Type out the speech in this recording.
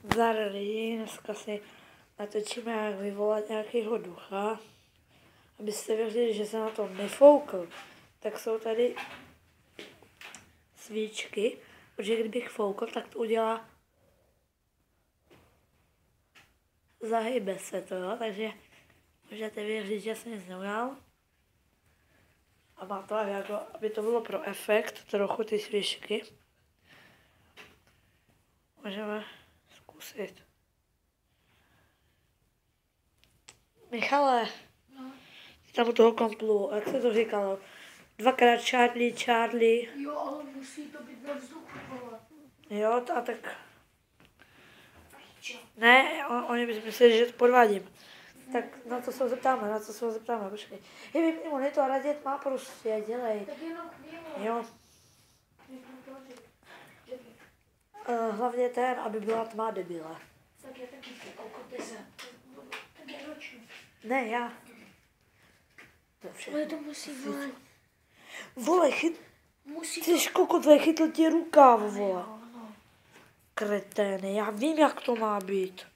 Zdar lidi, dneska si natočíme, jak vyvolat nějakého ducha. Abyste věřili, že se na to nefoukl, tak jsou tady svíčky, protože kdybych foukl, tak to udělá, zahybe se to, jo? Takže můžete věřit, že jsem nic neudělal. A má to jako, aby to bylo pro efekt, trochu ty svíčky. Můžeme zkusit. Michale, tam u toho kamplu, jak se to říkalo? 2x Charlie, Charlie. Jo, ale musí to být ve vzduchu, vole. Jo, a tak... Ne, oni by si mysleli, že to podvádím. Tak na to se ho zeptáme, počkej. Hej, vypni monitor, radět má prostě, dělej. Tak jenom chvíli. Jo. Hlavně ten, aby byla tma, debile. Tak je taky koukejte se. Tak je roční. Ne, já. Ale to musí, vole. Vole, Musí ty to... kokot, chytl ti rukáv, vole. No. Kretény, já vím, jak to má být.